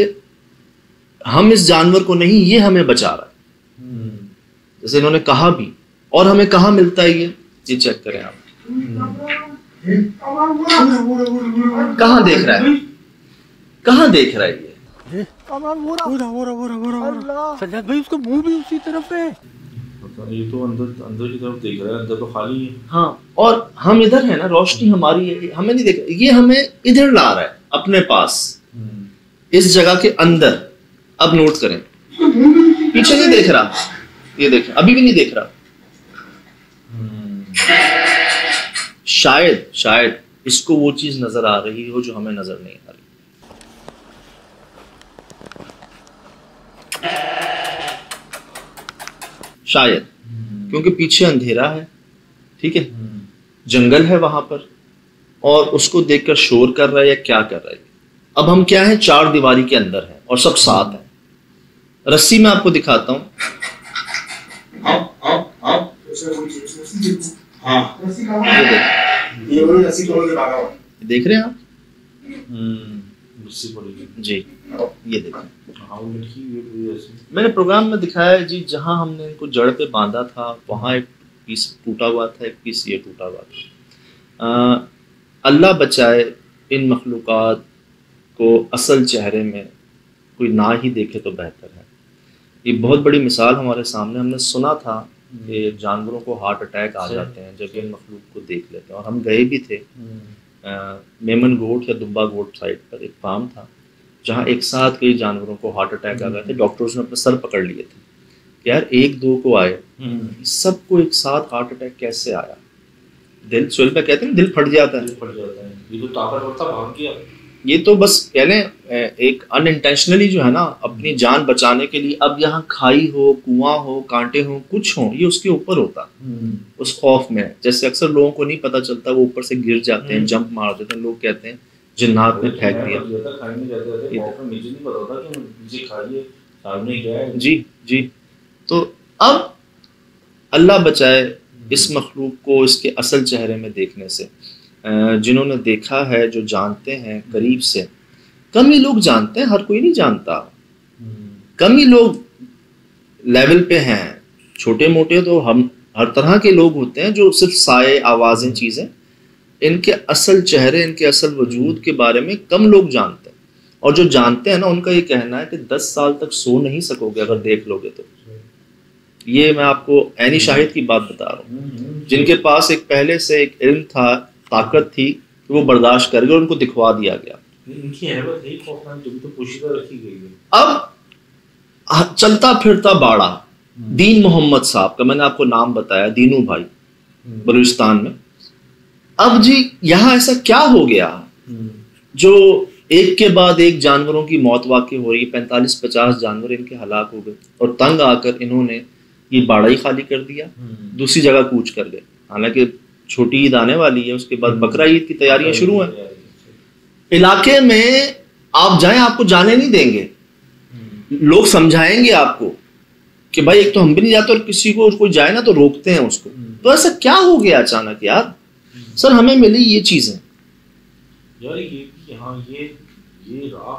हम इस जानवर को नहीं, ये हमें बचा रहा है। जैसे इन्होंने कहा भी, और हमें कहाँ मिलता है ये चेक करें आप। कहाँ देख रहा है, कहाँ देख रहा है ये? सज्जाद भाई उसका मुंह भी उसी तरफ है। ये तो अंदर अंदर की तरफ देख रहा है, अंदर तो खाली है। हाँ, और हम इधर है ना, रोशनी हमारी है, हमें नहीं देख, ये हमें इधर ला रहा है अपने पास, इस जगह के अंदर। अब नोट करें, पीछे नहीं देख रहा, ये देखें अभी भी नहीं देख रहा। शायद इसको वो चीज नजर आ रही हो जो हमें नजर नहीं आ रही। शायद क्योंकि पीछे अंधेरा है, ठीक है, जंगल है वहां पर, और उसको देखकर शोर कर रहा है या क्या कर रहा है। अब हम क्या है, 4 दीवारी के अंदर हैं और सब साथ हैं। रस्सी में आपको दिखाता हूं, देख रहे हैं आप? जी, ये देखें, मैंने प्रोग्राम में दिखाया है जी, जहां हमने इनको जड़ पे बांधा था वहां एक पीस टूटा हुआ था, एक पीस ये टूटा हुआ था। अल्लाह बचाए इन मखलूक़ात को असल चेहरे में कोई ना ही देखे तो बेहतर है। ये बहुत बड़ी मिसाल हमारे सामने, हमने सुना था कि जानवरों को हार्ट अटैक आ जाते हैं जब इन मखलूक को देख लेते हैं, और हम गए भी थे मेमन गोट या दुब्बा गोट साइड पर, एक फार्म था जहाँ एक साथ कई जानवरों को हार्ट अटैक आ गए थे। डॉक्टर्स ने अपने सर पकड़ लिए थे, यार 1-2 को आए, सबको एक साथ हार्ट अटैक कैसे आया? दिल, सोहेल भाई कहते हैं दिल फट जाता है। ये तो ताकतवर था, भाग गया। ये तो बस कह लें एक अनइंटेंशनली जो है ना, अपनी जान बचाने के लिए, अब यहाँ खाई हो, कुआं हो, कांटे हो, कुछ हो, ये उसके ऊपर होता, उस खौफ में। जैसे अक्सर लोगों को नहीं पता चलता, वो ऊपर से गिर जाते हैं, जंप मार देते हैं, लोग कहते हैं जिन्नात ने फेंक दिया। जी जी, तो अब अल्लाह बचाए इस मखलूक को इसके असल चेहरे में देखने से। जिन्होंने देखा है, जो जानते हैं करीब से, कम ही लोग जानते हैं, हर कोई नहीं जानता, कम ही लोग लेवल पे हैं। छोटे मोटे तो हम हर तरह के लोग होते हैं जो सिर्फ साए, आवाज़ें, चीज़ें, इनके असल चेहरे, इनके असल वजूद के बारे में कम लोग जानते हैं। और जो जानते हैं ना, उनका ये कहना है कि 10 साल तक सो नहीं सकोगे अगर देख लोगे तो। ये मैं आपको ऐनी शाहिद की बात बता रहा हूँ, जिनके पास एक पहले से एक इल्म था, ताकत थी, कि वो बर्दाश्त कर गए, उनको दिखवा दिया गया। इनकी हैबत है खौफनाक, जो भी तो पोशीदा रखी गई है। अब चलता फिरता बाड़ा दीन मोहम्मद साहब का, मैंने आपको नाम बताया, दीनू भाई, बलूचिस्तान में। अब जी यहाँ ऐसा क्या हो गया जो एक के बाद एक जानवरों की मौत वाक़ई हो रही है। 45-50 जानवर इनके हलाक हो गए और तंग आकर इन्होंने ये बाड़ा ही खाली कर दिया, दूसरी जगह कूच कर गए। हालांकि छोटी ईद आने वाली है, उसके बाद बकरा ईद की तैयारियां शुरू हैं। इलाके में आप जाएं, आपको जाने नहीं देंगे, लोग समझाएंगे आपको कि भाई एक तो हम भी नहीं जाते और किसी को कोई जाए ना तो रोकते हैं उसको। तो ऐसा क्या हो गया अचानक यार? सर हमें मिली ये चीजें यार, ये हाँ ये राह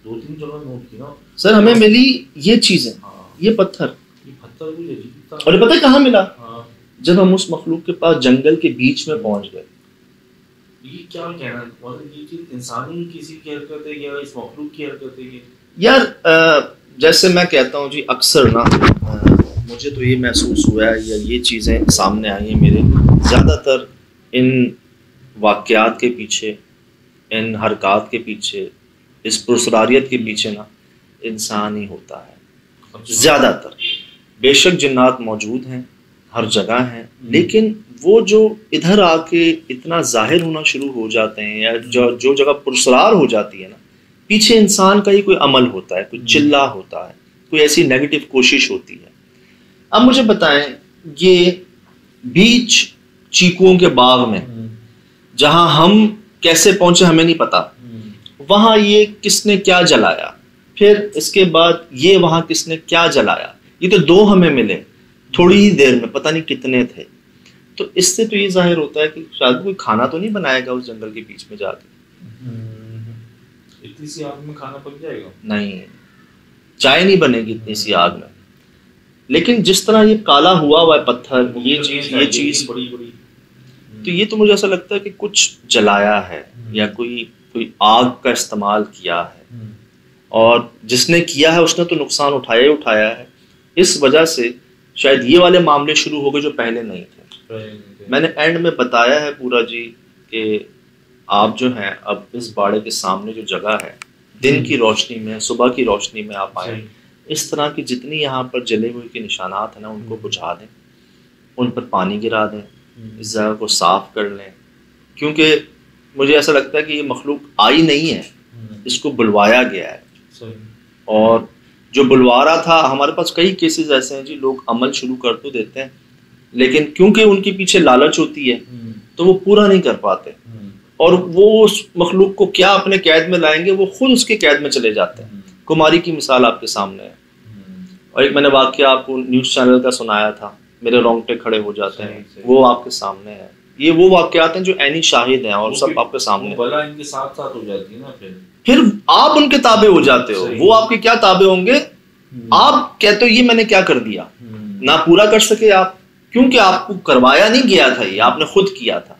2-3 जगह नोट की ना सर, हमें मिली ये चीजें, ये पत्थर भी अजीब था। और पता है कहाँ मिला? जब हम उस मखलूक के पास जंगल के बीच में पहुंच गए। ये क्या कहना, मतलब ये चीज इंसानी किसी की हरकत है या इस मखलूक की हरकत है ये? यार जैसे मैं कहता हूँ जी, अक्सर ना मुझे तो ये महसूस हुआ है या ये चीज़ें सामने आई हैं मेरे, ज़्यादातर इन वाक़यात के पीछे, इन हरकत के पीछे, इस पुरसरारियत के पीछे ना इंसान ही होता है ज़्यादातर। बेशक जिन्नात मौजूद हैं, हर जगह हैं, लेकिन वो जो इधर आके इतना जाहिर होना शुरू हो जाते हैं या जो जगह पुरसरार हो जाती है ना, पीछे इंसान का ही कोई अमल होता है, कोई चिल्ला होता है, कोई ऐसी नेगेटिव कोशिश होती है। अब मुझे बताएं, ये बीच चीकुओं के बाग में जहां हम कैसे पहुंचे हमें नहीं पता, वहां ये किसने क्या जलाया, फिर इसके बाद ये वहां किसने क्या जलाया, ये तो 2 हमें मिले थोड़ी ही देर में, पता नहीं कितने थे। तो इससे तो ये जाहिर होता है कि शायद कोई खाना तो नहीं बनाएगा उस जंगल के बीच में जाके। इतनी सी आग में खाना पक जाएगा? नहीं, चाय नहीं बनेगी इतनी सी आग में। लेकिन जिस तरह ये काला हुआ है पत्थर, ये चीज बड़ी तो ये तो मुझे ऐसा लगता है कि कुछ जलाया है या कोई आग का इस्तेमाल किया है, और जिसने किया है उसने तो नुकसान उठाया ही उठाया है। इस वजह से शायद ये वाले मामले शुरू हो गए जो पहले नहीं थे। मैंने एंड में बताया है पूरा जी कि आप जो हैं अब इस बाड़े के सामने जो जगह है, दिन की रोशनी में, सुबह की रोशनी में आप आए, इस तरह की जितनी यहाँ पर जले हुए के निशानात हैं ना, उनको बुझा दें, उन पर पानी गिरा दें, इस जगह को साफ कर लें, क्योंकि मुझे ऐसा लगता है कि ये मखलूक आई नहीं है, इसको बुलवाया गया है। और जो बुलवा रहा था, हमारे पास कई केसेस ऐसे हैं जी, लोग अमल शुरू कर तो देते हैं, लेकिन क्योंकि उनके पीछे लालच होती है तो वो पूरा नहीं कर पाते, और वो उस मखलूक को क्या अपने कैद में लाएंगे, वो खुद उसके कैद में चले जाते हैं। कुमारी की मिसाल आपके सामने है, और एक मैंने वाकया आपको न्यूज़ चैनल का सुनाया था, मेरे रोंगटे खड़े हो जाते हैं, वो आपके सामने है। ये वो वाकयात हैं जो ऐनी शाहिद हैं और सब आपके सामने। बला इनके साथ साथ हो जाती है ना, फिर आप उनके ताबे हो जाते हो, वो आपके क्या ताबे होंगे? आप कहते हो ये मैंने क्या कर दिया, ना पूरा कर सके आप, क्योंकि आपको करवाया नहीं गया था, ये आपने खुद किया था।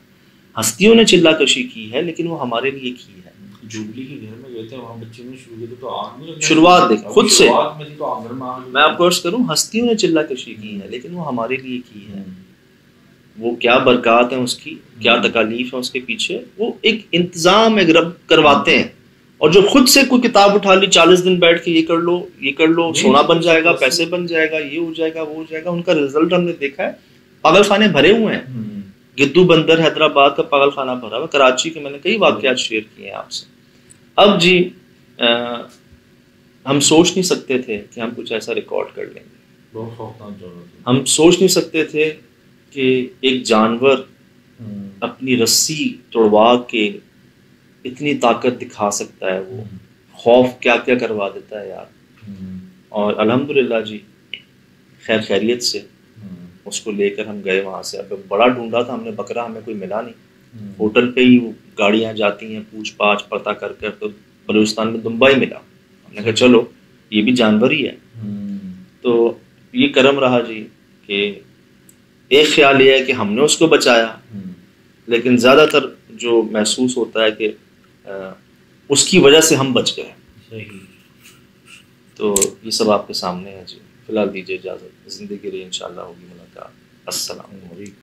हस्तियों ने चिल्ला कशी की है, लेकिन वो हमारे लिए की है। जुबली के घर में गए थे, वहाँ बच्चे ने शुरू किया तो आग नहीं, शुरुआत देख खुद से। तो मैं आपको अर्ज करूं, हस्तियों ने चिल्ला कशी की है, लेकिन वो हमारे लिए की है। वो क्या बरकत है उसकी, क्या तकालीफ है उसके पीछे, वो एक इंतजाम एक रब करवाते हैं। और जो खुद से कोई किताब उठा ली, 40 दिन बैठ के ये कर लो, सोना बन जाएगा, पैसे बन जाएगा, ये हो जाएगा, वो हो जाएगा, उनका रिजल्ट हमने देखा है। पागल खाने भरे हुए हैं, गिद्दू बंदर हैदराबाद का पागल खाना भरा हुआ, कराची के मैंने कई वाकयात शेयर किए हैं आपसे। अब जी हम सोच नहीं सकते थे कि हम कुछ ऐसा रिकॉर्ड कर लेंगे। हम सोच नहीं सकते थे कि एक जानवर अपनी रस्सी तोड़वा के इतनी ताकत दिखा सकता है, वो खौफ क्या क्या करवा देता है यार। और अल्हम्दुलिल्लाह जी खैर खैरियत से उसको लेकर हम गए वहाँ से। अब बड़ा ढूंढा था हमने बकरा, हमें कोई मिला नहीं। होटल पे ही गाड़ियाँ जाती हैं पूछ पाछ पता कर कर, तो बलूचिस्तान में दुम्बा ही मिला। हमने कहा चलो ये भी जानवर ही है। तो ये करम रहा जी कि एक ख्याल ये है कि हमने उसको बचाया, लेकिन ज़्यादातर जो महसूस होता है कि उसकी वजह से हम बच गए। तो ये सब आपके सामने है जी। फिलहाल दीजिए इजाज़त, ज़िंदगी रही इंशाअल्लाह होगी मुलाकात। अस्सलाम वालेकुम।